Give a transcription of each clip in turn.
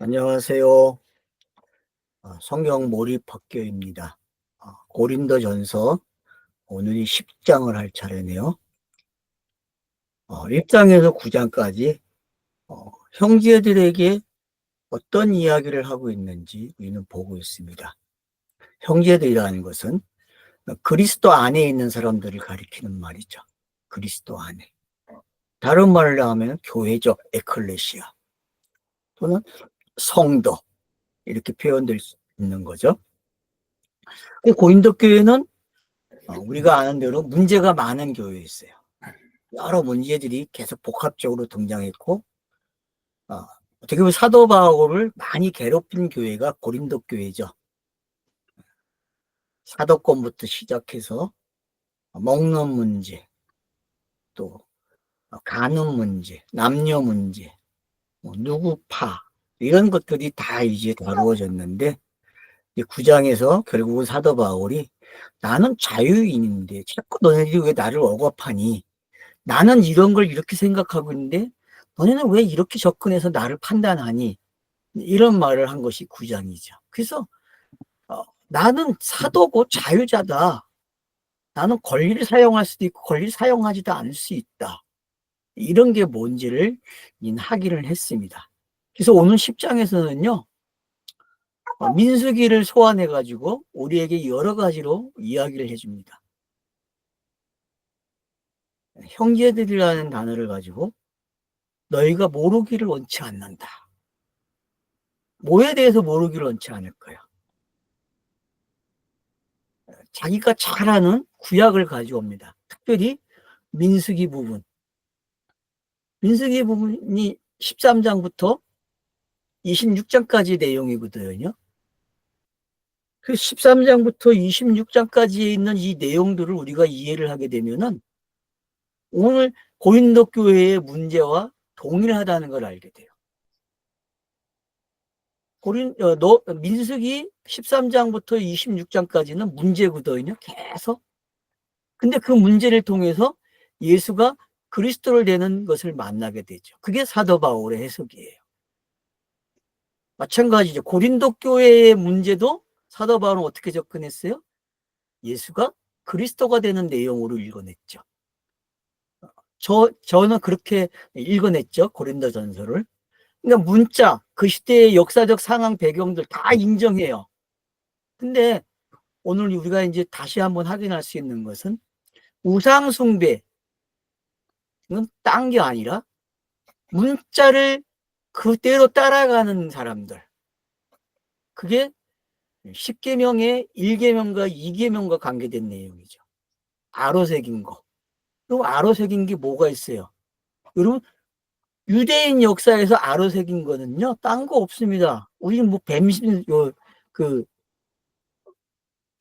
안녕하세요. 성경 몰입학교입니다. 고린도전서 오늘이 10장을 할 차례네요. 1장에서 9장까지 형제들에게 어떤 이야기를 하고 있는지 우리는 보고 있습니다. 형제들이라는 것은 그리스도 안에 있는 사람들을 가리키는 말이죠. 그리스도 안에. 다른 말로 하면 교회적 에클레시아 또는 성도 이렇게 표현될 수 있는 거죠. 고린도 교회는 우리가 아는 대로 문제가 많은 교회였어요. 여러 문제들이 계속 복합적으로 등장했고, 어떻게 보면 사도 바울을 많이 괴롭힌 교회가 고린도 교회죠. 사도권부터 시작해서 먹는 문제, 또 가는 문제, 남녀 문제, 누구 파 이런 것들이 다 이제 다루어졌는데, 9장에서 결국은 사도 바울이 나는 자유인인데 자꾸 너네들이 왜 나를 억압하니? 나는 이런 걸 이렇게 생각하고 있는데 너네는 왜 이렇게 접근해서 나를 판단하니? 이런 말을 한 것이 9장이죠. 그래서 나는 사도고 자유자다. 나는 권리를 사용할 수도 있고 권리를 사용하지도 않을 수 있다. 이런 게 뭔지를 하기를 했습니다. 그래서 오늘 10장에서는요. 민수기를 소환해가지고 우리에게 여러 가지로 이야기를 해줍니다. 형제들이라는 단어를 가지고 너희가 모르기를 원치 않는다. 뭐에 대해서 모르기를 원치 않을 거야. 자기가 잘 아는 구약을 가져옵니다. 특별히 민수기 부분. 민수기 부분이 13장부터 26장까지 내용이거든요. 그 13장부터 26장까지에 있는 이 내용들을 우리가 이해를 하게 되면은 오늘 고린도 교회의 문제와 동일하다는 걸 알게 돼요. 민수기 13장부터 26장까지는 문제거든요. 계속. 근데 그 문제를 통해서 예수가 그리스도를 되는 것을 만나게 되죠. 그게 사도 바울의 해석이에요. 마찬가지죠. 고린도 교회의 문제도 사도 바울은 어떻게 접근했어요? 예수가 그리스도가 되는 내용으로 읽어냈죠. 저는 그렇게 읽어냈죠. 고린도 전서를. 그러니까 문자, 그 시대의 역사적 상황 배경들 다 인정해요. 근데 오늘 우리가 이제 다시 한번 확인할 수 있는 것은 우상숭배는 딴 게 아니라 문자를 그대로 따라가는 사람들. 그게 10계명의 1계명과 2계명과 관계된 내용이죠. 아로새긴 거. 그럼 아로새긴 게 뭐가 있어요? 여러분, 유대인 역사에서 아로새긴 거는요, 딴 거 없습니다. 우리는 뭐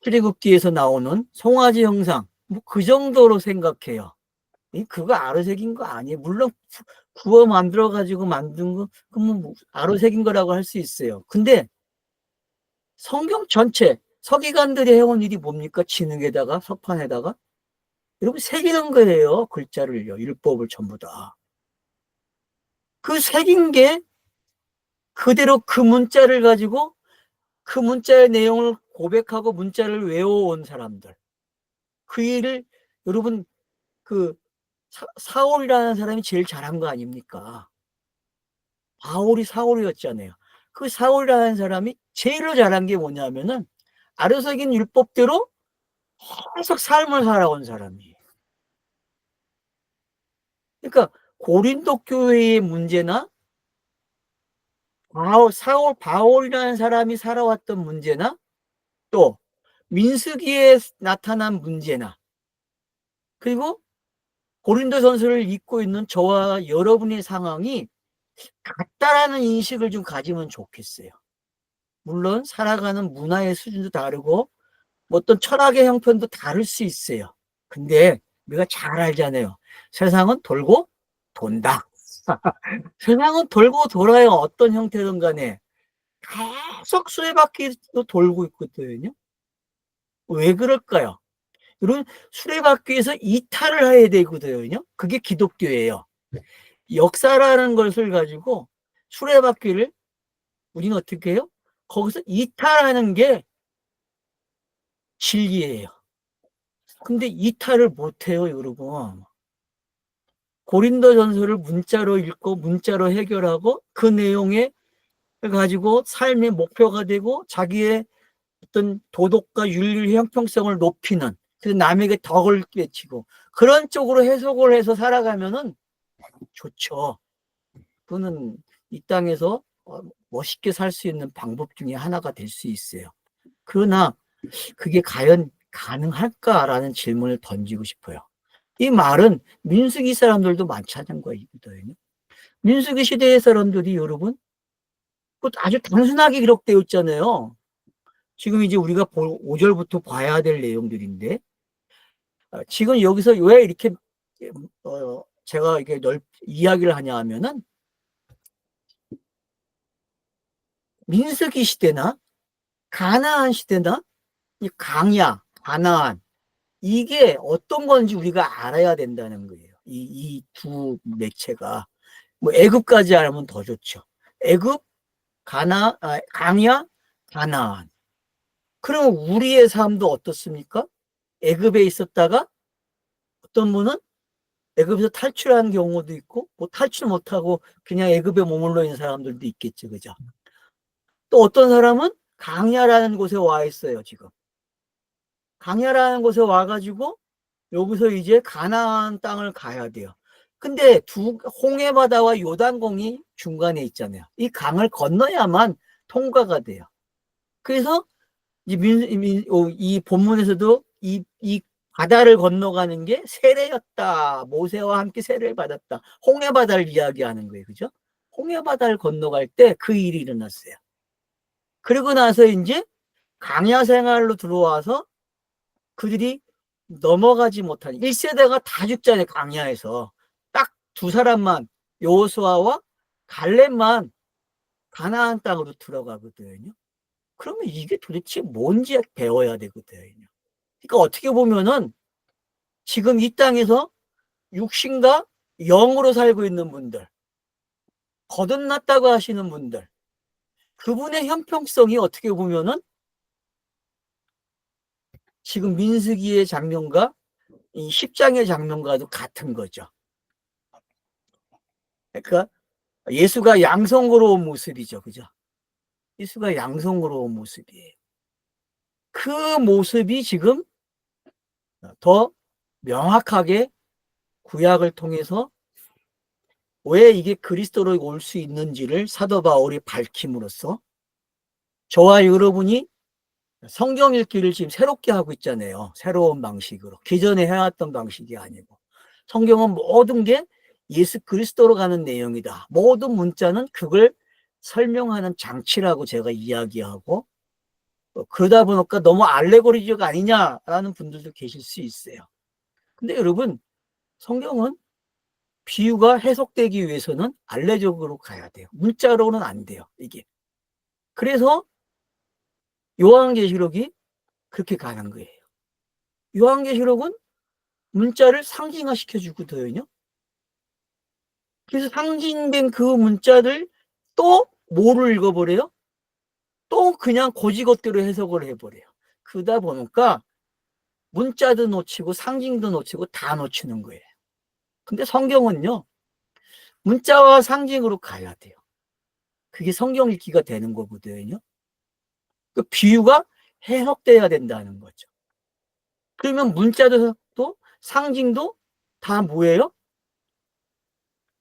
출애굽기에서 나오는 송아지 형상, 뭐 그 정도로 생각해요. 그거 아로새긴 거 아니에요. 물론 구워 만들어가지고 만든 거, 그러면 뭐 아로새긴 거라고 할 수 있어요. 근데 성경 전체, 서기관들이 해온 일이 뭡니까? 진흙에다가, 서판에다가. 여러분, 새기는 거예요. 글자를요. 율법을 전부 다. 그 새긴 게 그대로 그 문자를 가지고 그 문자의 내용을 고백하고 문자를 외워온 사람들. 그 일을 여러분, 그 사울이라는 사람이 제일 잘한 거 아닙니까? 바울이 사울이었잖아요. 그 사울이라는 사람이 제일 잘한 게 뭐냐면은 아려석인 율법대로 계속 삶을 살아온 사람이에요. 그러니까 고린도 교회의 문제나 바울이라는 사람이 살아왔던 문제나 또 민수기에 나타난 문제나 그리고 고린도전서를 읽고 있는 저와 여러분의 상황이 같다라는 인식을 좀 가지면 좋겠어요. 물론 살아가는 문화의 수준도 다르고 어떤 철학의 형편도 다를 수 있어요. 근데 우리가 잘 알잖아요. 세상은 돌고 돈다. 세상은 돌고 돌아요. 어떤 형태든 간에 계속 수레바퀴도 돌고 있거든요. 왜 그럴까요? 이런 수레바퀴에서 이탈을 해야 되거든요. 그게 기독교예요. 역사라는 것을 가지고 수레바퀴를 우리는 어떻게 해요? 거기서 이탈하는 게 진리예요. 근데 이탈을 못해요, 여러분. 고린도전서를 문자로 읽고 문자로 해결하고 그 내용에 가지고 삶의 목표가 되고 자기의 어떤 도덕과 윤리 형평성을 높이는, 그래서 남에게 덕을 끼치고 그런 쪽으로 해석을 해서 살아가면은 좋죠. 그거는 이 땅에서 멋있게 살 수 있는 방법 중에 하나가 될 수 있어요. 그러나 그게 과연 가능할까라는 질문을 던지고 싶어요. 이 말은 민수기 사람들도 마찬가지인 거거든요. 민수기 시대의 사람들이 여러분 아주 단순하게 기록되어 있잖아요. 지금 이제 우리가 5절부터 봐야 될 내용들인데, 지금 여기서 왜 이렇게 제가 이게 이야기를 하냐 하면은, 민수기 시대나 가나안 시대나 이 강야, 가나안, 이게 어떤 건지 우리가 알아야 된다는 거예요. 이 두 매체가. 뭐 애굽까지 알면 더 좋죠. 애굽, 강야, 가나안. 그럼 우리의 삶도 어떻습니까? 애굽에 있었다가 어떤 분은 애굽에서 탈출하는 경우도 있고, 뭐 탈출 못하고 그냥 애굽에 머물러 있는 사람들도 있겠죠, 그죠? 또 어떤 사람은 강야라는 곳에 와 있어요, 지금. 강야라는 곳에 와가지고 여기서 이제 가나안 땅을 가야 돼요. 근데 홍해 바다와 요단강이 중간에 있잖아요. 이 강을 건너야만 통과가 돼요. 그래서 이 본문에서도 이 바다를 건너가는 게 세례였다. 모세와 함께 세례를 받았다. 홍해 바다를 이야기하는 거예요. 그죠? 홍해 바다를 건너갈 때 그 일이 일어났어요. 그리고 나서 이제 강야 생활로 들어와서 그들이 넘어가지 못한 1세대가 다 죽잖아요. 강야에서. 딱 두 사람만, 여호수아와 갈렙만 가나안 땅으로 들어가거든요. 그러면 이게 도대체 뭔지 배워야 되거든요. 그러니까 어떻게 보면은 지금 이 땅에서 육신과 영으로 살고 있는 분들, 거듭났다고 하시는 분들, 그분의 형평성이 어떻게 보면은 지금 민수기의 장면과 이 10장의 장면과도 같은 거죠. 그러니까 예수가 양성으로 온 모습이죠. 그죠? 예수가 양성으로 온 모습이에요. 그 모습이 지금 더 명확하게 구약을 통해서 왜 이게 그리스도로 올 수 있는지를 사도 바울이 밝힘으로써 저와 여러분이 성경 읽기를 지금 새롭게 하고 있잖아요. 새로운 방식으로. 기존에 해왔던 방식이 아니고. 성경은 모든 게 예수 그리스도로 가는 내용이다. 모든 문자는 그걸 설명하는 장치라고 제가 이야기하고, 그러다 보니까 너무 알레고리적 아니냐라는 분들도 계실 수 있어요. 근데 여러분, 성경은 비유가 해석되기 위해서는 알레적으로 가야 돼요. 문자로는 안 돼요, 이게. 그래서 요한계시록이 그렇게 가는 거예요. 요한계시록은 문자를 상징화 시켜주거든요. 그래서 상징된 그 문자를 또 뭐를 읽어버려요? 또 그냥 고지것대로 해석을 해버려요. 그러다 보니까 문자도 놓치고 상징도 놓치고 다 놓치는 거예요. 근데 성경은요, 문자와 상징으로 가야 돼요. 그게 성경 읽기가 되는 거거든요. 그 비유가 해석돼야 된다는 거죠. 그러면 문자도 또 상징도 다 뭐예요?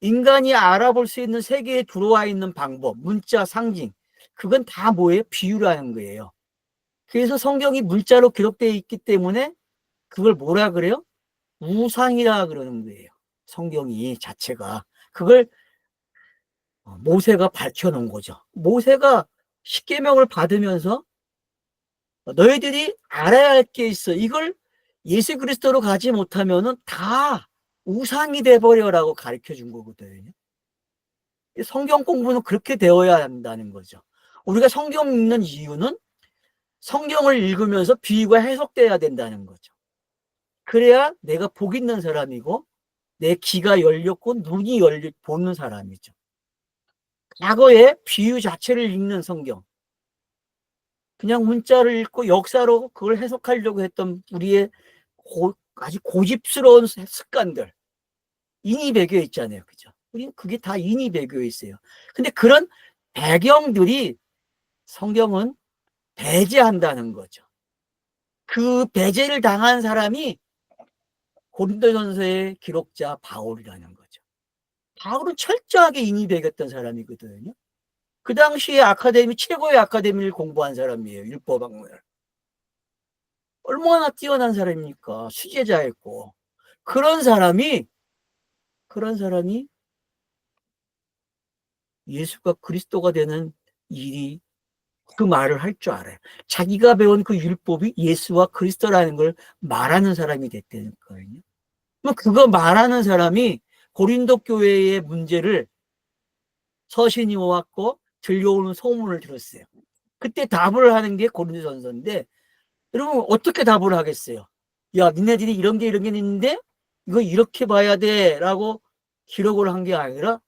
인간이 알아볼 수 있는 세계에 들어와 있는 방법, 문자, 상징, 그건 다 뭐예요? 비유라는 거예요. 그래서 성경이 문자로 기록되어 있기 때문에 그걸 뭐라 그래요? 우상이라 그러는 거예요. 성경이 자체가. 그걸 모세가 밝혀놓은 거죠. 모세가 십계명을 받으면서 너희들이 알아야 할 게 있어. 이걸 예수 그리스도로 가지 못하면은 다 우상이 돼버려라고 가르쳐 준 거거든요. 성경 공부는 그렇게 되어야 한다는 거죠. 우리가 성경 읽는 이유는 성경을 읽으면서 비유가 해석돼야 된다는 거죠. 그래야 내가 복 있는 사람이고 내 귀가 열렸고 눈이 열려 보는 사람이죠. 과거의 비유 자체를 읽는 성경, 그냥 문자를 읽고 역사로 그걸 해석하려고 했던 우리의 아주 고집스러운 습관들, 인이 배교에 있잖아요. 그죠? 우리 그게 다 인이 배교에 있어요. 근데 그런 배경들이 성경은 배제한다는 거죠. 그 배제를 당한 사람이 고린도전서의 기록자 바울이라는 거죠. 바울은 철저하게 인이 배겼던 사람이거든요. 그 당시에 최고의 아카데미를 공부한 사람이에요. 율법학문을. 얼마나 뛰어난 사람입니까? 수제자였고. 그런 사람이, 그런 사람이 예수가 그리스도가 되는 일이, 그 말을 할 줄 알아요. 자기가 배운 그 율법이 예수와 그리스도라는 걸 말하는 사람이 됐다는 거예요. 그럼 그거 말하는 사람이 고린도 교회의 문제를 서신이 왔고 들려오는 소문을 들었어요. 그때 답을 하는 게 고린도전서인데, 여러분 어떻게 답을 하겠어요? 야, 니네들이 이런 게 있는데 이거 이렇게 봐야 돼라고 기록을 한 게 아니라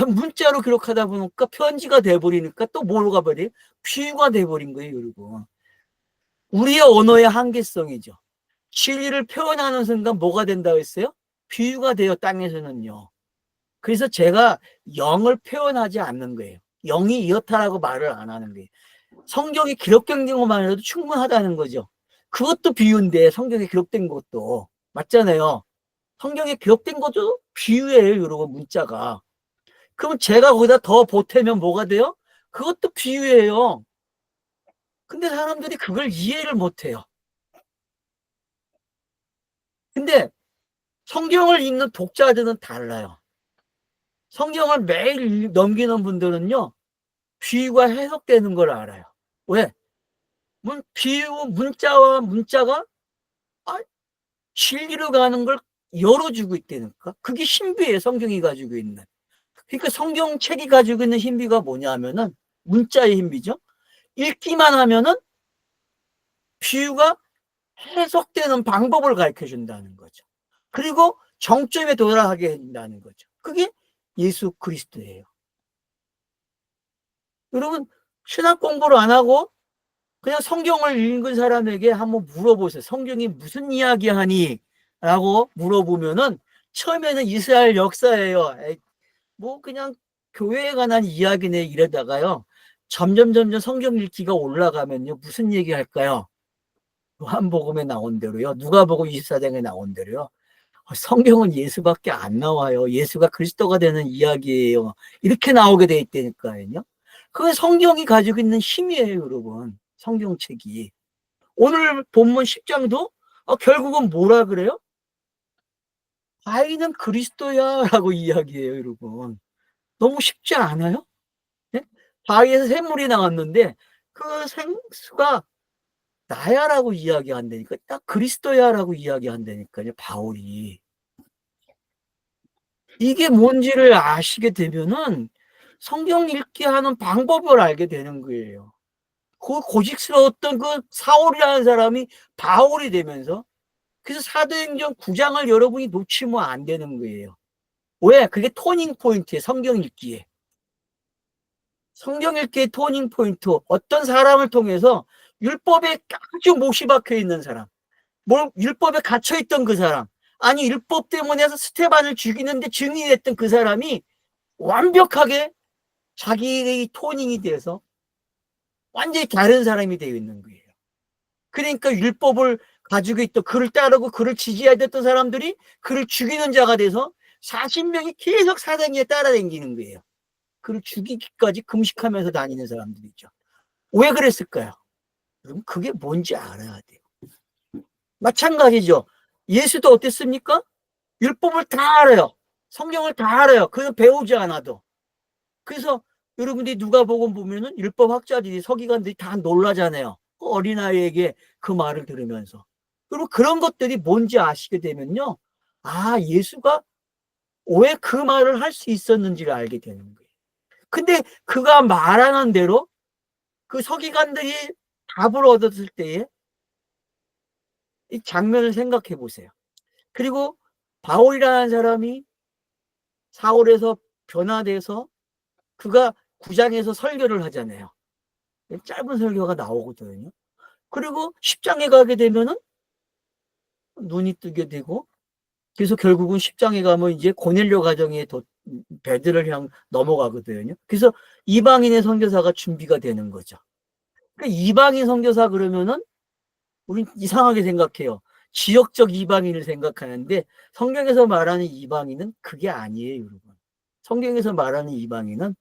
문자로 기록하다 보니까 편지가 돼버리니까 또 뭐로 가버려요? 비유가 돼버린 거예요. 그리고 우리의 언어의 한계성이죠. 진리를 표현하는 순간 뭐가 된다고 했어요? 비유가 돼요. 땅에서는요. 그래서 제가 영을 표현하지 않는 거예요. 영이 이렇다라고 말을 안 하는 거예요. 성경에 기록된 것만 해도 충분하다는 거죠. 그것도 비유인데, 성경에 기록된 것도 맞잖아요. 성경에 기록된 것도 비유예요. 여러분, 문자가. 그럼 제가 거기다 더 보태면 뭐가 돼요? 그것도 비유예요. 근데 사람들이 그걸 이해를 못해요. 근데 성경을 읽는 독자들은 달라요. 성경을 매일 넘기는 분들은요, 비유가 해석되는 걸 알아요. 왜? 문자와 문자가 진리로 가는 걸 열어주고 있다니까. 그게 신비예요. 성경이 가지고 있는. 그러니까 성경책이 가지고 있는 신비가 뭐냐면은 문자의 신비죠. 읽기만 하면은 비유가 해석되는 방법을 가르쳐 준다는 거죠. 그리고 정점에 도달하게 한다는 거죠. 그게 예수 그리스도예요. 여러분, 신학 공부를 안 하고 그냥 성경을 읽은 사람에게 한번 물어보세요. 성경이 무슨 이야기하니? 라고 물어보면은 처음에는 이스라엘 역사예요. 뭐 그냥 교회에 관한 이야기네 이러다가요. 점점 성경 읽기가 올라가면요. 무슨 얘기 할까요? 요한복음에 나온 대로요. 누가복음 24장에 나온 대로요. 성경은 예수밖에 안 나와요. 예수가 그리스도가 되는 이야기예요. 이렇게 나오게 돼 있다니까요. 그건 성경이 가지고 있는 힘이에요, 여러분. 성경책이. 오늘 본문 10장도 결국은 뭐라 그래요? 아이는 그리스도야 라고 이야기해요, 여러분. 너무 쉽지 않아요? 네? 바위에서 샘물이 나왔는데 그 생수가 나야라고 이야기한다니까. 딱 그리스도야라고 이야기한다니까요, 바울이. 이게 뭔지를 아시게 되면은 성경 읽기 하는 방법을 알게 되는 거예요. 그 고직스러웠던 그 사울이라는 사람이 바울이 되면서, 그래서 사도행전 9장을 여러분이 놓치면 안 되는 거예요. 왜? 그게 토닝 포인트예요. 성경 읽기에. 성경 읽기의 토닝 포인트. 어떤 사람을 통해서 율법에 아주 못이 박혀 있는 사람, 율법에 갇혀 있던 그 사람, 아니 율법 때문에 해서 스테반을 죽이는데 증인이 됐던 그 사람이 완벽하게 자기의 토닝이 돼서 완전히 다른 사람이 되어 있는 거예요. 그러니까 율법을 가지고 있던, 그를 따르고 그를 지지해야 됐던 사람들이 그를 죽이는 자가 돼서 40명이 계속 사단이에 따라다니는 거예요. 그를 죽이기까지 금식하면서 다니는 사람들이죠. 왜 그랬을까요? 그럼 그게 뭔지 알아야 돼요. 마찬가지죠. 예수도 어땠습니까? 율법을 다 알아요. 성경을 다 알아요. 그건 배우지 않아도. 그래서 여러분들이 누가복음 보면은 율법학자들이, 서기관들이 다 놀라잖아요. 그 어린아이에게 그 말을 들으면서. 그리고 그런 것들이 뭔지 아시게 되면요, 예수가 왜 그 말을 할 수 있었는지를 알게 되는 거예요. 근데 그가 말하는 대로 그 서기관들이 답을 얻었을 때에 이 장면을 생각해 보세요. 그리고 바울이라는 사람이 사울에서 변화돼서 그가 9장에서 설교를 하잖아요. 짧은 설교가 나오거든요. 그리고 10장에 가게 되면은 눈이 뜨게 되고, 그래서 결국은 10장에 가면 이제 고넬료 가정에 베드를 향 넘어가거든요. 그래서 이방인의 선교사가 준비가 되는 거죠. 그러니까 이방인 선교사 그러면은 우린 이상하게 생각해요. 지역적 이방인을 생각하는데 성경에서 말하는 이방인은 그게 아니에요, 여러분. 성경에서 말하는 이방인은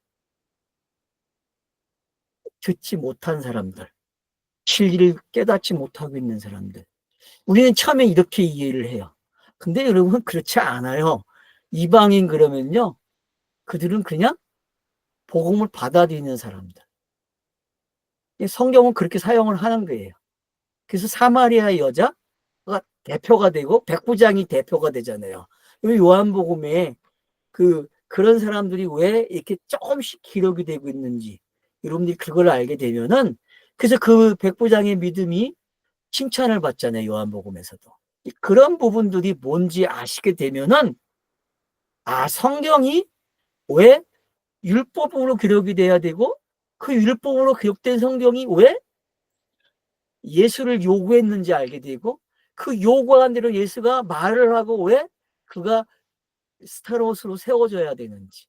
듣지 못한 사람들, 진리를 깨닫지 못하고 있는 사람들. 우리는 처음에 이렇게 이해를 해요. 근데 여러분 그렇지 않아요. 이방인 그러면요, 그들은 그냥 복음을 받아들이는 사람들. 성경은 그렇게 사용을 하는 거예요. 그래서 사마리아 여자가 대표가 되고 백부장이 대표가 되잖아요. 요한복음에 그런 사람들이 왜 이렇게 조금씩 기록이 되고 있는지 여러분들이 그걸 알게 되면은, 그래서 그 백부장의 믿음이 칭찬을 받잖아요, 요한복음에서도. 그런 부분들이 뭔지 아시게 되면은, 성경이 왜 율법으로 기록이 돼야 되고, 그 율법으로 기록된 성경이 왜 예수를 요구했는지 알게 되고, 그 요구한 대로 예수가 말을 하고 왜 그가 스타롯으로 세워져야 되는지,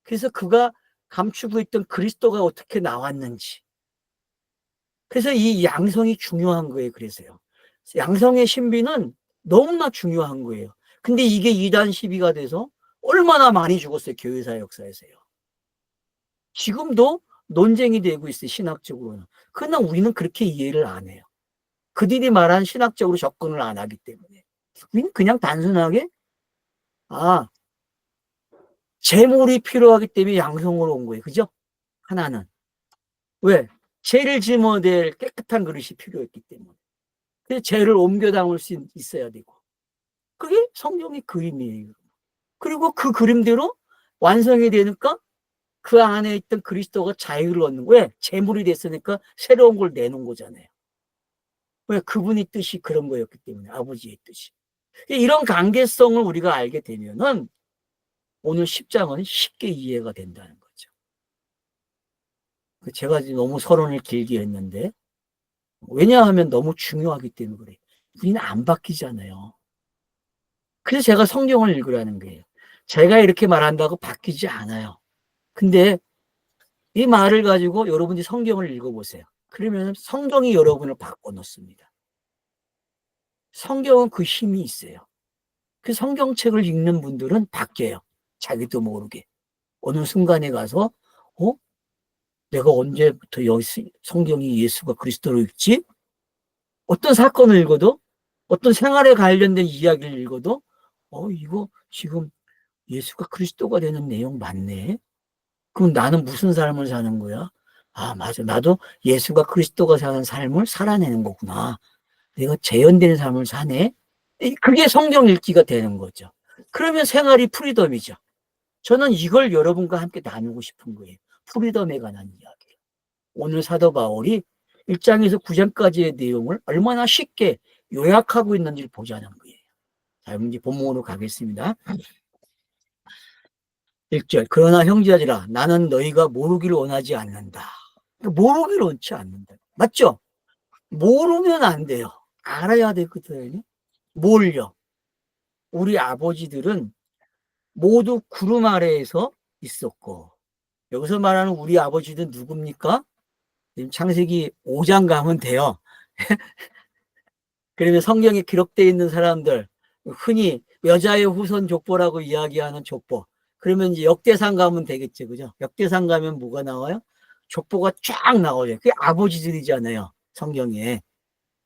그래서 그가 감추고 있던 그리스도가 어떻게 나왔는지. 그래서 이 양성이 중요한 거예요. 그래서요, 양성의 신비는 너무나 중요한 거예요. 근데 이게 이단 시비가 돼서 얼마나 많이 죽었어요, 교회사 역사에서요. 지금도 논쟁이 되고 있어요, 신학적으로는. 그러나 우리는 그렇게 이해를 안 해요. 그들이 말한 신학적으로 접근을 안 하기 때문에 우리는 그냥 단순하게 재물이 필요하기 때문에 양성으로 온 거예요. 그죠? 하나는 왜? 죄를 짊어댈 깨끗한 그릇이 필요했기 때문에. 그래서 죄를 옮겨 담을 수 있어야 되고, 그게 성경의 그림이에요. 그리고 그 그림대로 완성이 되니까 그 안에 있던 그리스도가 자유를 얻는 거예요. 왜? 재물이 됐으니까 새로운 걸 내놓은 거잖아요. 왜? 그분의 뜻이 그런 거였기 때문에, 아버지의 뜻이. 이런 관계성을 우리가 알게 되면은 오늘 10장은 쉽게 이해가 된다는 거죠. 제가 너무 서론을 길게 했는데, 왜냐하면 너무 중요하기 때문에 그래요. 우리는 안 바뀌잖아요. 그래서 제가 성경을 읽으라는 거예요. 제가 이렇게 말한다고 바뀌지 않아요. 근데 이 말을 가지고 여러분이 성경을 읽어보세요. 그러면 성경이 여러분을 바꿔놓습니다. 성경은 그 힘이 있어요. 그 성경책을 읽는 분들은 바뀌어요. 자기도 모르게. 어느 순간에 가서 내가 언제부터 여기 성경이 예수가 그리스도로 읽지? 어떤 사건을 읽어도, 어떤 생활에 관련된 이야기를 읽어도 이거 지금 예수가 그리스도가 되는 내용 맞네. 그럼 나는 무슨 삶을 사는 거야? 맞아. 나도 예수가 그리스도가 사는 삶을 살아내는 거구나. 내가 재현되는 삶을 사네. 그게 성경 읽기가 되는 거죠. 그러면 생활이 프리덤이죠. 저는 이걸 여러분과 함께 나누고 싶은 거예요. 프리덤에 관한 이야기. 오늘 사도 바울이 1장에서 9장까지의 내용을 얼마나 쉽게 요약하고 있는지를 보자는 거예요. 자, 이제 본문으로 가겠습니다. 1절. 그러나 형제들아, 나는 너희가 모르기를 원하지 않는다. 모르기를 원치 않는다. 맞죠? 모르면 안 돼요. 알아야 되거든요. 뭘요? 우리 아버지들은 모두 구름 아래에서 있었고, 여기서 말하는 우리 아버지는 누굽니까? 지금 창세기 5장 가면 돼요. 그러면 성경에 기록되어 있는 사람들, 흔히 여자의 후손 족보라고 이야기하는 족보. 그러면 이제 역대상 가면 되겠죠. 그죠? 역대상 가면 뭐가 나와요? 족보가 쫙 나와요. 그게 아버지들이잖아요, 성경에.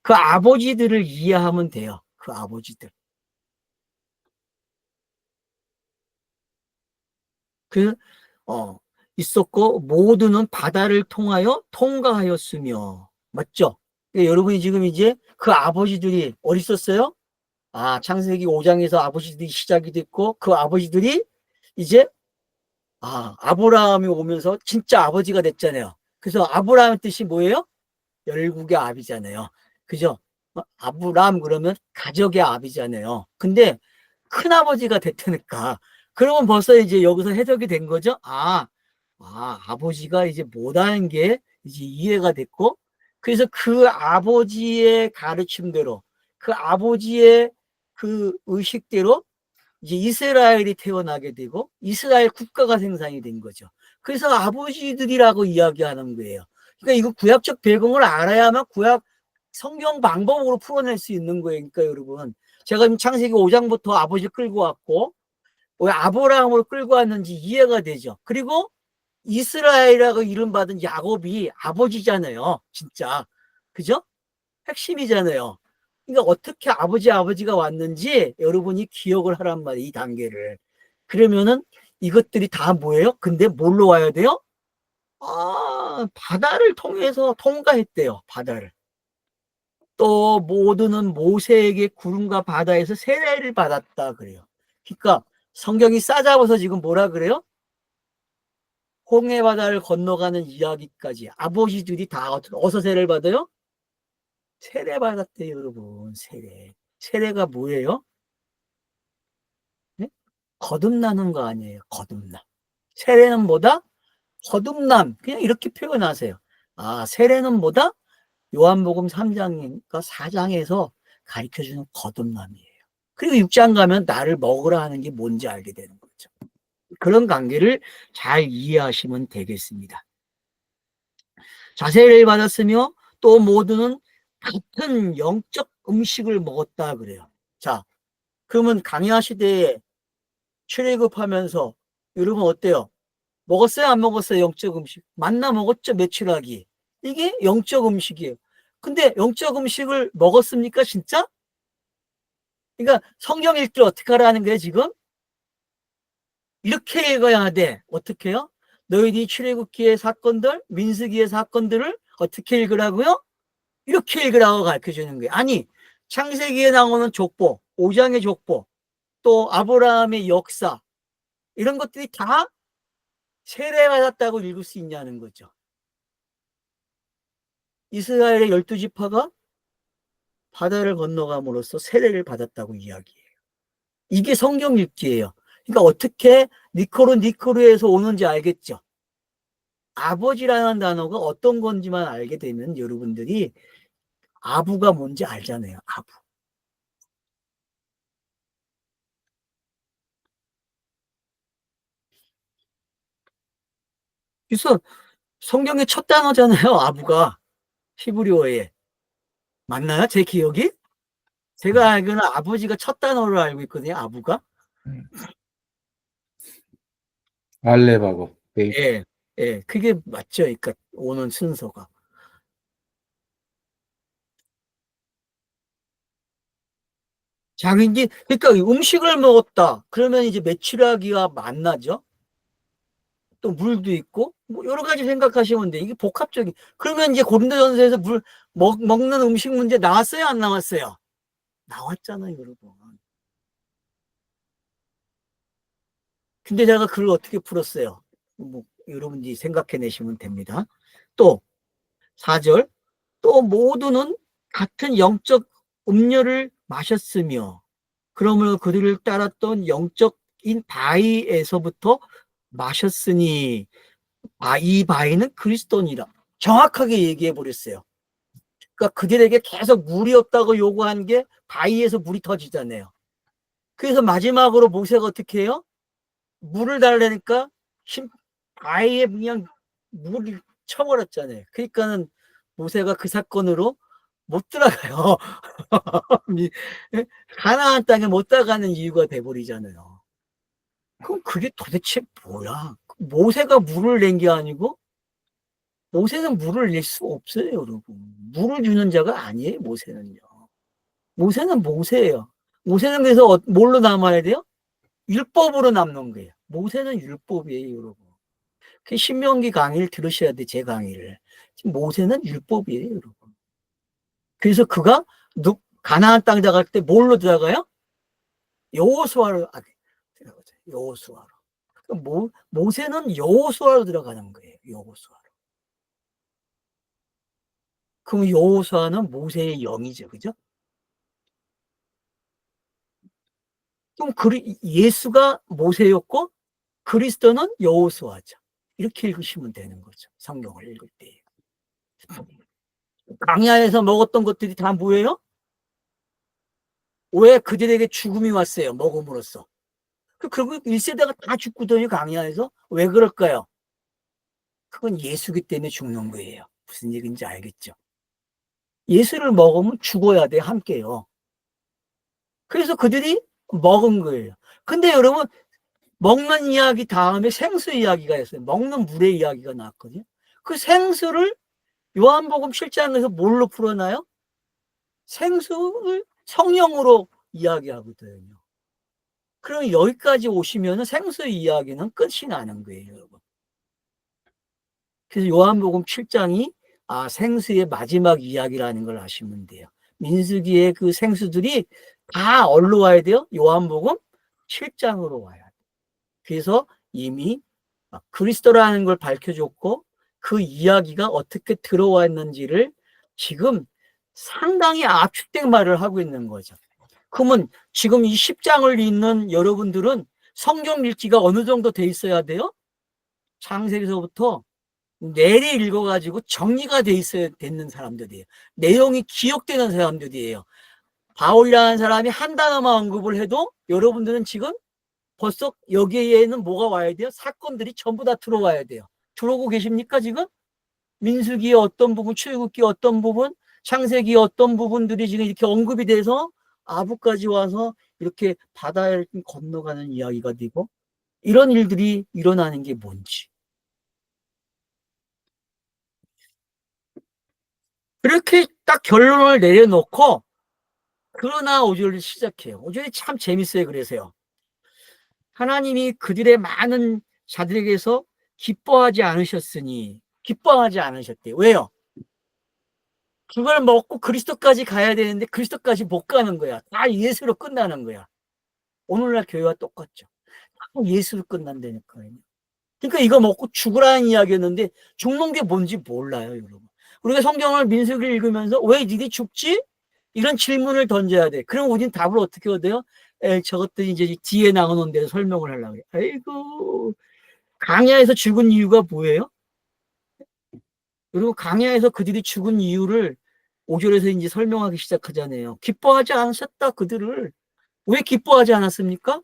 그 아버지들을 이해하면 돼요. 그 아버지들. 그, 있었고, 모두는 바다를 통하여 통과하였으며. 맞죠? 그러니까 여러분이 지금 이제 그 아버지들이 어디 있었어요? 창세기 5장에서 아버지들이 시작이 됐고, 그 아버지들이 이제, 아브라함이 오면서 진짜 아버지가 됐잖아요. 그래서 아브라함의 뜻이 뭐예요? 열국의 아비잖아요. 그죠? 아브라함 그러면 가족의 아비잖아요. 근데 큰아버지가 됐다니까. 그러면 벌써 이제 여기서 해석이 된 거죠. 아버지가 이제 못하는 게 이제 이해가 됐고, 그래서 그 아버지의 가르침대로, 그 아버지의 그 의식대로 이제 이스라엘이 태어나게 되고 이스라엘 국가가 생산이 된 거죠. 그래서 아버지들이라고 이야기하는 거예요. 그러니까 이거 구약적 배경을 알아야만 구약 성경 방법으로 풀어낼 수 있는 거예요. 그러니까 여러분, 제가 지금 창세기 5장부터 아버지 끌고 왔고 왜 아브라함을 끌고 왔는지 이해가 되죠. 그리고 이스라엘이라고 이름받은 야곱이 아버지잖아요. 진짜. 그죠? 핵심이잖아요. 그러니까 어떻게 아버지가 왔는지 여러분이 기억을 하란 말이에요. 이 단계를. 그러면은 이것들이 다 뭐예요? 근데 뭘로 와야 돼요? 바다를 통해서 통과했대요. 바다를. 또 모두는 모세에게 구름과 바다에서 세례를 받았다 그래요. 그러니까 성경이 싸잡아서 지금 뭐라 그래요? 홍해 바다를 건너가는 이야기까지 아버지들이 다 어디서 세례를 받아요? 세례 받았대요, 여러분. 세례가 뭐예요? 네? 거듭나는 거 아니에요. 거듭남. 세례는 뭐다? 거듭남. 그냥 이렇게 표현하세요. 세례는 뭐다? 요한복음 3장인가 4장에서 가르쳐주는 거듭남이에요. 그리고 6장 가면 나를 먹으라 하는 게 뭔지 알게 되는 거죠. 그런 관계를 잘 이해하시면 되겠습니다. 자, 세례를 받았으며 또 모두는 같은 영적 음식을 먹었다 그래요. 자, 그러면 강야 시대에 출애굽하면서 여러분 어때요? 먹었어요? 안 먹었어요? 영적 음식. 만나 먹었죠? 메추라기. 이게 영적 음식이에요. 근데 영적 음식을 먹었습니까? 진짜? 그러니까 성경 읽기를 어떻게 하라는 거예요, 지금? 이렇게 읽어야 돼. 어떻게 해요? 너희들이 출애굽기의 사건들, 민수기의 사건들을 어떻게 읽으라고요? 이렇게 읽으라고 가르쳐 주는 거예요. 아니, 창세기에 나오는 족보, 5장의 족보, 또 아브라함의 역사, 이런 것들이 다 세례받았다고 읽을 수 있냐는 거죠. 이스라엘의 12지파가 바다를 건너감으로써 세례를 받았다고 이야기해요. 이게 성경 읽기예요. 그러니까 어떻게 니코르에서 오는지 알겠죠? 아버지라는 단어가 어떤 건지만 알게 되면 여러분들이 아부가 뭔지 알잖아요. 아부. 그래서 성경의 첫 단어잖아요. 아부가. 히브리어에. 맞나요? 제 기억이? 제가 알기로는 아버지가 첫 단어로 알고 있거든요. 아부가. 알레바고, 베이프. 예, 예, 그게 맞죠. 그러니까 오는 순서가. 자기, 그러니까 음식을 먹었다. 그러면 이제 메추라기와 만나죠. 또 물도 있고, 뭐 여러 가지 생각하시면 돼. 이게 복합적인. 그러면 이제 고린도전서에서 먹는 음식 문제 나왔어요? 안 나왔어요? 나왔잖아요, 여러분. 근데 제가 그걸 어떻게 풀었어요? 뭐, 여러분들이 생각해내시면 됩니다. 또, 4절. 또 모두는 같은 영적 음료를 마셨으며, 그러므로 그들을 따랐던 영적인 바위에서부터 마셨으니, 이 바위는 그리스도니라. 정확하게 얘기해 버렸어요. 그러니까 그들에게 계속 물이 없다고 요구한 게 바위에서 물이 터지잖아요. 그래서 마지막으로 모세가 어떻게 해요? 물을 달라니까 바위에 그냥 물을 쳐버렸잖아요. 그러니까는 모세가 그 사건으로 못 들어가요. 가나안 땅에 못 들어가는 이유가 돼버리잖아요. 그럼 그게 도대체 뭐야? 모세가 물을 낸 게 아니고 모세는 물을 낼 수 없어요, 여러분. 물을 주는 자가 아니에요, 모세는요. 모세는 모세예요. 모세는 그래서 뭘로 남아야 돼요? 율법으로 남는 거예요. 모세는 율법이에요, 여러분. 그 신명기 강의를 들으셔야 돼, 제 강의를. 지금 모세는 율법이에요, 여러분. 그래서 그가 가나안 땅 들어갈 때 뭘로 들어가요? 여호수아로 들어가죠. 여호수아로. 모세는 여호수아로 들어가는 거예요. 여호수아로. 그럼 여호수아는 모세의 영이죠, 그죠? 그럼 예수가 모세였고 그리스도는 여호수아죠. 이렇게 읽으시면 되는 거죠. 성경을 읽을 때. 광야에서 먹었던 것들이 다 뭐예요? 왜 그들에게 죽음이 왔어요? 먹음으로써. 결국 1세대가 다 죽거든요. 광야에서. 왜 그럴까요? 그건 예수기 때문에 죽는 거예요. 무슨 얘기인지 알겠죠? 예수를 먹으면 죽어야 돼, 함께요. 그래서 그들이 먹은 거예요. 근데 여러분, 먹는 이야기 다음에 생수 이야기가 있어요. 먹는 물의 이야기가 나왔거든요. 그 생수를 요한복음 7장에서 뭘로 풀어나요? 생수를 성령으로 이야기하거든요. 그럼 여기까지 오시면 생수 이야기는 끝이 나는 거예요, 여러분. 그래서 요한복음 7장이 생수의 마지막 이야기라는 걸 아시면 돼요. 민수기의 그 생수들이 다 어디로 와야 돼요? 요한복음 7장으로 와야 돼요. 그래서 이미 그리스도라는 걸 밝혀줬고 그 이야기가 어떻게 들어왔는지를 지금 상당히 압축된 말을 하고 있는 거죠. 그러면 지금 이 10장을 읽는 여러분들은 성경 읽기가 어느 정도 돼 있어야 돼요? 창세기서부터 내리 읽어가지고 정리가 돼 있어야 되는 사람들이에요. 내용이 기억되는 사람들이에요. 바울이라는 사람이 한 단어만 언급을 해도 여러분들은 지금 벌써 여기에는 뭐가 와야 돼요? 사건들이 전부 다 들어와야 돼요. 들어오고 계십니까 지금? 민수기의 어떤 부분, 출애굽기의 어떤 부분, 창세기의 어떤 부분들이 지금 이렇게 언급이 돼서 아부까지 와서 이렇게 바다를 건너가는 이야기가 되고 이런 일들이 일어나는 게 뭔지. 그렇게 딱 결론을 내려놓고 그러나 5절을 시작해요. 5절이 참 재밌어요. 그래서요. 하나님이 그들의 많은 자들에게서 기뻐하지 않으셨으니 기뻐하지 않으셨대요. 왜요? 그걸 먹고 그리스도까지 가야 되는데 그리스도까지 못 가는 거야. 다 예수로 끝나는 거야. 오늘날 교회와 똑같죠. 다 예수로 끝난다니까요. 그러니까 이거 먹고 죽으라는 이야기였는데 죽는 게 뭔지 몰라요, 여러분. 우리가 성경을 민수기를 읽으면서 왜 니들이 죽지? 이런 질문을 던져야 돼. 그럼 우리는 답을 어떻게 얻어요? 저것들이 이제 뒤에 나오는 데서 설명을 하려고 해요. 아이고, 광야에서 죽은 이유가 뭐예요? 그리고 광야에서 그들이 죽은 이유를 5절에서 이제 설명하기 시작하잖아요. 기뻐하지 않으셨다, 그들을. 왜 기뻐하지 않았습니까?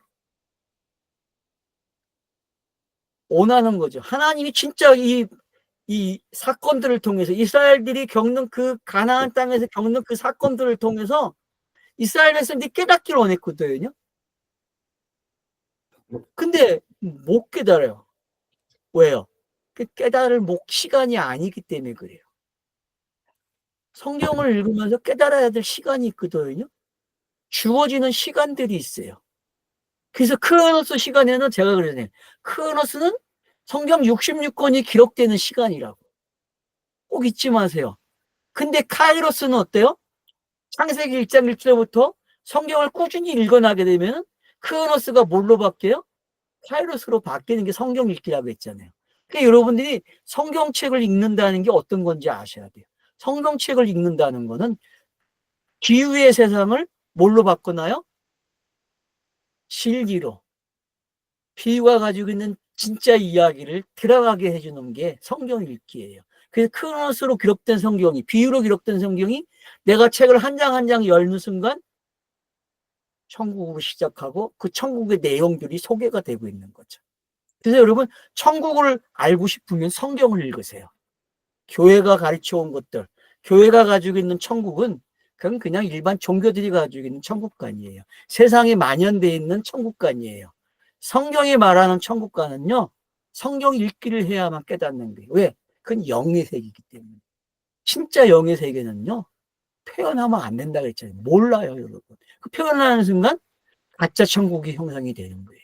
원하는 거죠. 하나님이 진짜 이 사건들을 통해서 이스라엘들이 겪는 그 가나안 땅에서 겪는 그 사건들을 통해서 이스라엘 백성들이 깨닫기를 원했거든요. 근데 못 깨달아요. 왜요? 깨달을 시간이 아니기 때문에 그래요. 성경을 읽으면서 깨달아야 될 시간이 있거든요. 주어지는 시간들이 있어요. 그래서 크로노스 시간에는 제가 그러잖아요. 크로노스는 성경 66권이 기록되는 시간이라고. 꼭 잊지 마세요. 근데 카이로스는 어때요? 창세기 1장 1절부터 성경을 꾸준히 읽어나게 되면 크로노스가 뭘로 바뀌어요? 카이로스로 바뀌는 게 성경 읽기라고 했잖아요. 그러니까 여러분들이 성경책을 읽는다는 게 어떤 건지 아셔야 돼요. 성경책을 읽는다는 거는 기후의 세상을 뭘로 바꾸나요? 실기로. 비유가 가지고 있는 진짜 이야기를 들어가게 해주는 게 성경 읽기예요. 그래서 크로노스로 기록된 성경이, 비유로 기록된 성경이 내가 책을 한 장 한 장 열는 순간 천국으로 시작하고 그 천국의 내용들이 소개가 되고 있는 거죠. 그래서 여러분, 천국을 알고 싶으면 성경을 읽으세요. 교회가 가르쳐온 것들, 교회가 가지고 있는 천국은 그냥 일반 종교들이 가지고 있는 천국관이에요. 세상에 만연되어 있는 천국관이에요. 성경이 말하는 천국관은요, 성경 읽기를 해야만 깨닫는 거예요. 왜? 그건 영의 세계이기 때문에. 진짜 영의 세계는요, 표현하면 안 된다고 했잖아요. 몰라요, 여러분. 그 표현하는 순간 가짜 천국이 형성이 되는 거예요.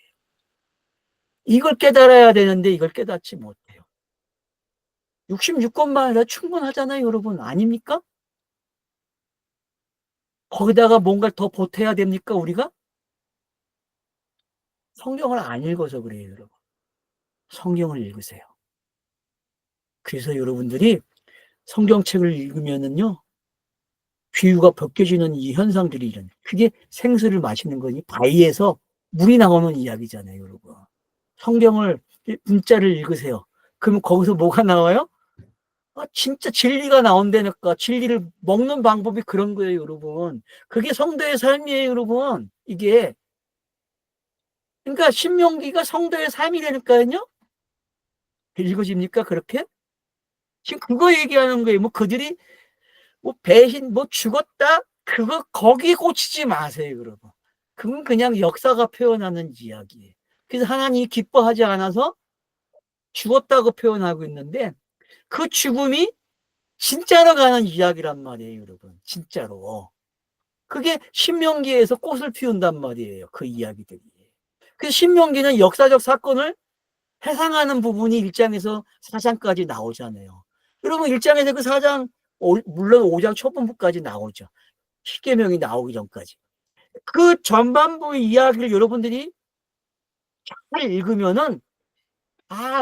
이걸 깨달아야 되는데 이걸 깨닫지 못해요. 66권만 해도 충분하잖아요, 여러분. 아닙니까? 거기다가 뭔가를 더 보태야 됩니까, 우리가? 성경을 안 읽어서 그래요, 여러분. 성경을 읽으세요. 그래서 여러분들이 성경책을 읽으면은요, 비유가 벗겨지는 이 현상들이 이런, 그게 생수를 마시는 거니, 바위에서 물이 나오는 이야기잖아요, 여러분. 성경을, 문자를 읽으세요. 그러면 거기서 뭐가 나와요? 진짜 진리가 나온다니까. 진리를 먹는 방법이 그런 거예요, 여러분. 그게 성도의 삶이에요, 여러분. 이게. 그러니까 신명기가 성도의 삶이라니까요. 읽어집니까, 그렇게? 지금 그거 얘기하는 거예요. 뭐 그들이 뭐 배신, 뭐 죽었다? 그거 거기 꽂히지 마세요, 여러분. 그건 그냥 역사가 표현하는 이야기예요. 그래서 하나님이 기뻐하지 않아서 죽었다고 표현하고 있는데 그 죽음이 진짜로 가는 이야기란 말이에요, 여러분. 진짜로. 그게 신명기에서 꽃을 피운단 말이에요, 그 이야기들이. 그 신명기는 역사적 사건을 해상하는 부분이 1장에서 4장까지 나오잖아요. 여러분 1장에서 그 4장, 물론 5장 초반부까지 나오죠. 십계명이 나오기 전까지. 그 전반부의 이야기를 여러분들이 잘 읽으면은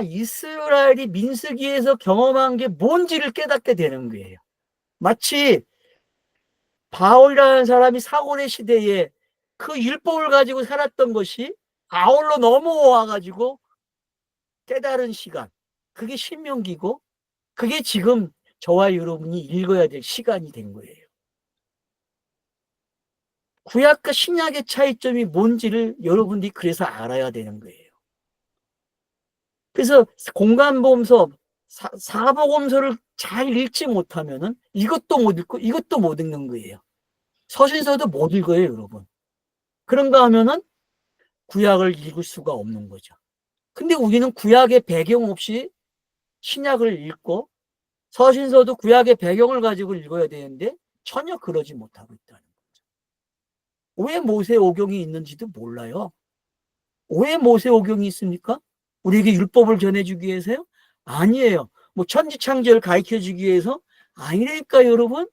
이스라엘이 민수기에서 경험한 게 뭔지를 깨닫게 되는 거예요. 마치 바울이라는 사람이 사고의 시대에 그 율법을 가지고 살았던 것이 바울로 넘어와가지고 깨달은 시간. 그게 신명기고 그게 지금 저와 여러분이 읽어야 될 시간이 된 거예요. 구약과 신약의 차이점이 뭔지를 여러분들이 그래서 알아야 되는 거예요. 그래서 공간보험서, 사복음서를 잘 읽지 못하면은 이것도 못 읽고 이것도 못 읽는 거예요. 서신서도 못 읽어요, 여러분. 그런가 하면은 구약을 읽을 수가 없는 거죠. 근데 우리는 구약의 배경 없이 신약을 읽고 서신서도 구약의 배경을 가지고 읽어야 되는데 전혀 그러지 못하고 있다는 거죠. 왜 모세오경이 있는지도 몰라요. 왜 모세오경이 있습니까? 우리에게 율법을 전해주기 위해서요? 아니에요. 뭐 천지창조를 가르쳐주기 위해서? 아니라니까, 여러분.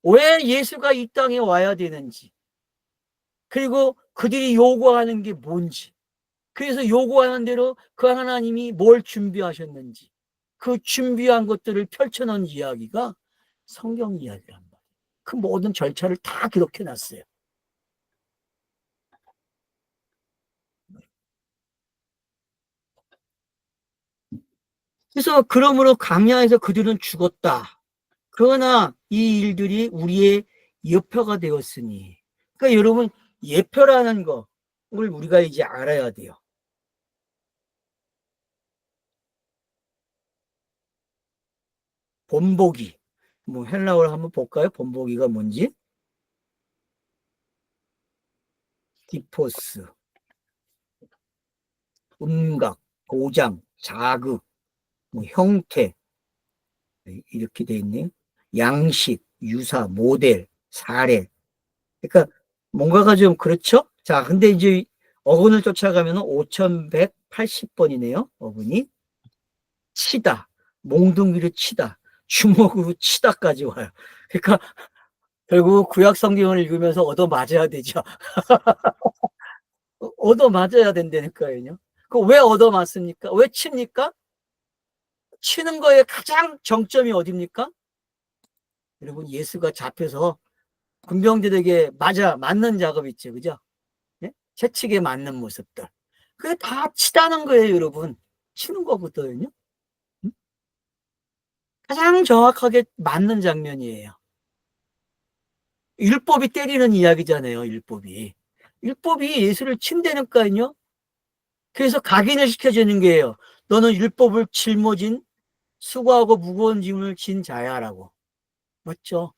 왜 예수가 이 땅에 와야 되는지, 그리고 그들이 요구하는 게 뭔지, 그래서 요구하는 대로 그 하나님이 뭘 준비하셨는지, 그 준비한 것들을 펼쳐놓은 이야기가 성경 이야기란 말이에요. 그 모든 절차를 다 기록해놨어요. 그래서 그러므로 광야에서 그들은 죽었다. 그러나 이 일들이 우리의 예표가 되었으니. 그러니까 여러분, 예표라는 것을 우리가 이제 알아야 돼요. 본보기. 뭐 헬라어를 한번 볼까요? 본보기가 뭔지? 디포스, 음각, 도장, 자극, 뭐 형태, 이렇게 돼 있네요. 양식, 유사, 모델, 사례. 그러니까 뭔가가 좀 그렇죠? 자, 근데 이제 어근을 쫓아가면 5180번이네요. 어근이. 치다, 몽둥이로 치다, 주먹으로 치다까지 와요. 그러니까 결국 구약 성경을 읽으면서 얻어 맞아야 되죠. 얻어 맞아야 된다니까요. 그 왜 얻어 맞습니까? 왜 칩니까? 치는 거에 가장 정점이 어딥니까? 여러분, 예수가 잡혀서 군병들에게 맞는 작업 있죠, 그죠? 예? 채찍에 맞는 모습들. 그게 다 치다는 거예요, 여러분. 치는 거거든요. 가장 정확하게 맞는 장면이에요. 율법이 때리는 이야기잖아요, 율법이. 율법이 예수를 친다니까요. 그래서 각인을 시켜주는 게예요. 너는 율법을 짊어진 수고하고 무거운 짐을 진 자야라고. 맞죠?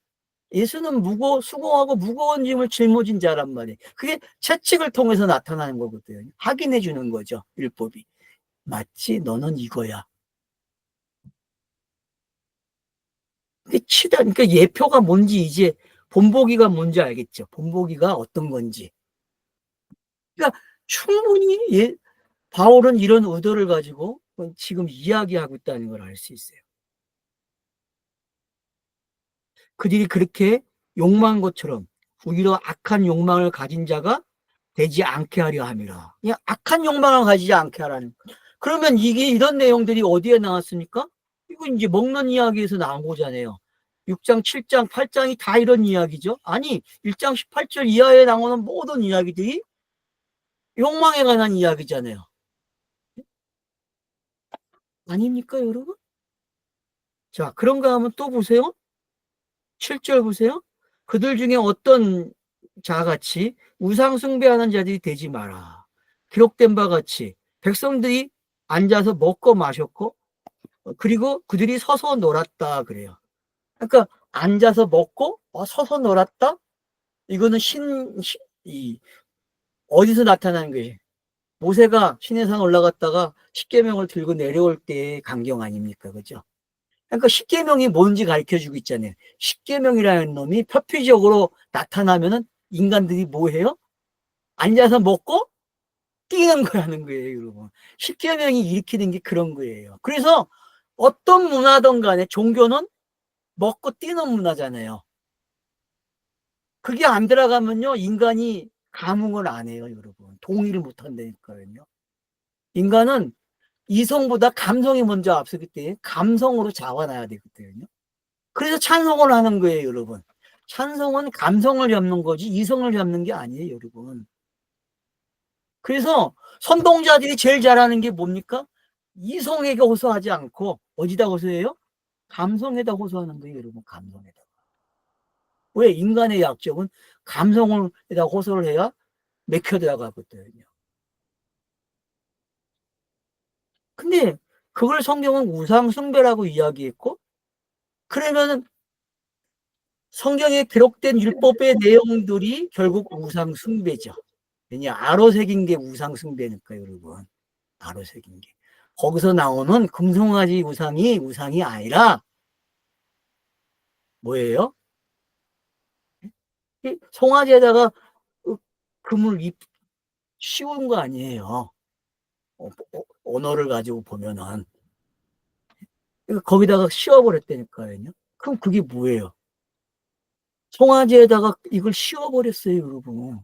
예수는 수고하고 무거운 짐을 짊어진 자란 말이에요. 그게 채찍을 통해서 나타나는 거거든요. 확인해 주는 거죠, 율법이. 맞지? 너는 이거야. 그러니까 예표가 뭔지 이제 본보기가 뭔지 알겠죠? 본보기가 어떤 건지. 그러니까 충분히 바울은 이런 의도를 가지고 지금 이야기하고 있다는 걸 알 수 있어요. 그들이 그렇게 욕망한 것처럼 오히려 악한 욕망을 가진 자가 되지 않게 하려 함이라. 그냥 악한 욕망을 가지지 않게 하라는. 그러면 이게 이런 내용들이 어디에 나왔습니까? 이거 이제 먹는 이야기에서 나온 거잖아요. 6장, 7장, 8장이 다 이런 이야기죠. 아니, 1장 18절 이하에 나오는 모든 이야기들이 욕망에 관한 이야기잖아요. 아닙니까, 여러분? 자, 그런가 하면 또 보세요. 7절 보세요. 그들 중에 어떤 자같이 우상 숭배하는 자들이 되지 마라. 기록된 바 같이 백성들이 앉아서 먹고 마셨고 그리고 그들이 서서 놀았다 그래요. 그러니까 앉아서 먹고 서서 놀았다. 이거는 어디서 나타나는 거예요? 모세가 시내산 올라갔다가 십계명을 들고 내려올 때의 광경 아닙니까? 그죠? 그러니까 십계명이 뭔지 가르쳐 주고 있잖아요. 십계명이라는 놈이 표피적으로 나타나면은 인간들이 뭐 해요? 앉아서 먹고 뛰는 거라는 거예요, 여러분. 십계명이 일으키는 게 그런 거예요. 그래서 어떤 문화든 간에 종교는 먹고 뛰는 문화잖아요. 그게 안 들어가면요, 인간이 감흥을 안 해요, 여러분. 동의를 못 한다니까요. 인간은 이성보다 감성이 먼저 앞서기 때문에 감성으로 자화나야 되거든요. 그래서 찬송을 하는 거예요, 여러분. 찬송은 감성을 잡는 거지 이성을 잡는 게 아니에요, 여러분. 그래서 선동자들이 제일 잘하는 게 뭡니까? 이성에게 호소하지 않고 어디다 호소해요? 감성에다 호소하는 거예요, 여러분. 감성에다. 왜? 인간의 약점은 감성에다 호소를 해야 맥혀 들어가거든요. 근데 그걸 성경은 우상 숭배라고 이야기했고, 그러면은 성경에 기록된 율법의 내용들이 결국 우상 숭배죠. 왜냐, 아로새긴 게 우상 숭배니까, 여러분. 아로새긴 게. 거기서 나오는 금송아지 우상이 아니라 뭐예요? 송아지에다가 금을 씌운 거 아니에요. 언어를 가지고 보면은. 거기다가 씌워버렸다니까요. 그럼 그게 뭐예요? 송아지에다가 이걸 씌워버렸어요, 여러분.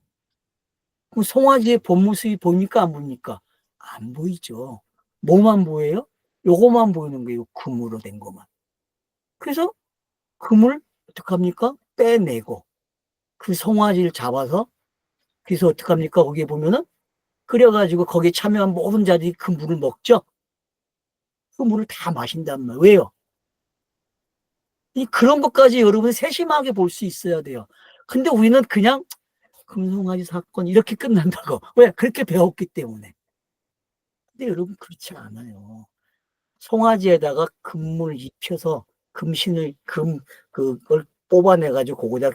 그럼 송아지의 본 모습이 보입니까? 안 보입니까? 안 보이죠. 뭐만 보여요? 요거만 보이는 거예요. 금으로 된 것만. 그래서 금을 어떡합니까? 빼내고 그 송아지를 잡아서 그래서 어떡합니까? 거기에 보면은 끓여가지고 거기에 참여한 모든 자들이 그 물을 먹죠. 그 물을 다 마신단 말이에요. 왜요? 그런 것까지 여러분이 세심하게 볼 수 있어야 돼요. 근데 우리는 그냥 금송아지 사건 이렇게 끝난다고. 왜? 그렇게 배웠기 때문에. 근데 여러분 그렇지 않아요. 송아지에다가 금을 입혀서 그걸 뽑아내가지고 거기다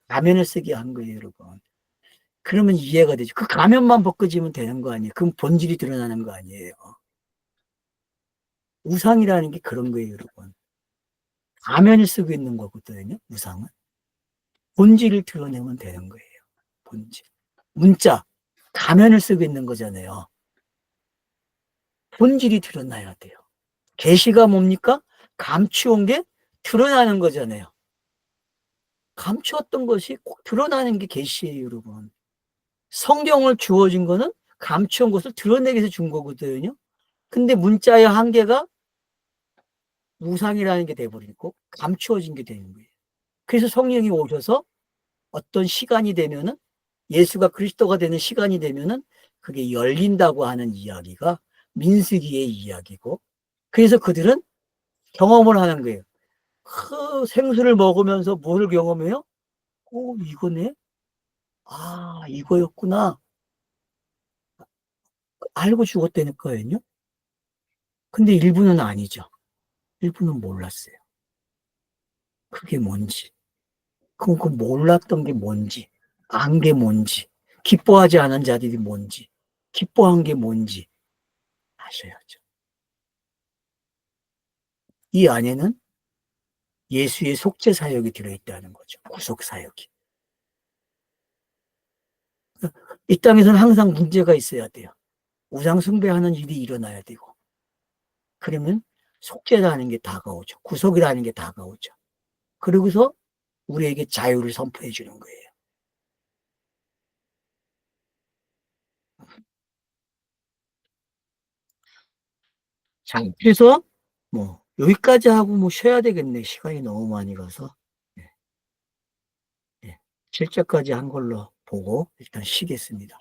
가면을 쓰게 한 거예요, 여러분. 그러면 이해가 되죠. 그 가면만 벗겨지면 되는 거 아니에요. 그럼 본질이 드러나는 거 아니에요. 우상이라는 게 그런 거예요, 여러분. 가면을 쓰고 있는 거거든요, 우상은. 본질을 드러내면 되는 거예요. 본질. 문자, 가면을 쓰고 있는 거잖아요. 본질이 드러나야 돼요. 계시가 뭡니까? 감추온 게 드러나는 거잖아요. 감추었던 것이 꼭 드러나는 게 계시예요, 여러분. 성경을 주어진 거는 감추온 것을 드러내기 위해서 준 거거든요. 근데 문자의 한계가 우상이라는 게 돼버리고 감추어진 게 되는 거예요. 그래서 성령이 오셔서 어떤 시간이 되면은 예수가 그리스도가 되는 시간이 되면은 그게 열린다고 하는 이야기가 민수기의 이야기고, 그래서 그들은 경험을 하는 거예요. 그 생수를 먹으면서 뭐를 경험해요? 이거네? 이거였구나. 알고 죽었다니까요. 근데 일부는 아니죠. 일부는 몰랐어요. 그게 뭔지. 그럼 그 몰랐던 게 뭔지, 안 게 뭔지, 기뻐하지 않은 자들이 뭔지, 기뻐한 게 뭔지 아셔야죠. 이 안에는 예수의 속죄 사역이 들어있다는 거죠. 구속 사역이. 이 땅에서는 항상 문제가 있어야 돼요. 우상 숭배하는 일이 일어나야 되고, 그러면 속죄라는 게 다가오죠. 구속이라는 게 다가오죠. 그러고서 우리에게 자유를 선포해 주는 거예요. 자, 그래서 여기까지 하고 쉬어야 되겠네. 시간이 너무 많이 가서. 예, 예. 7절까지 한 걸로 보고 일단 쉬겠습니다.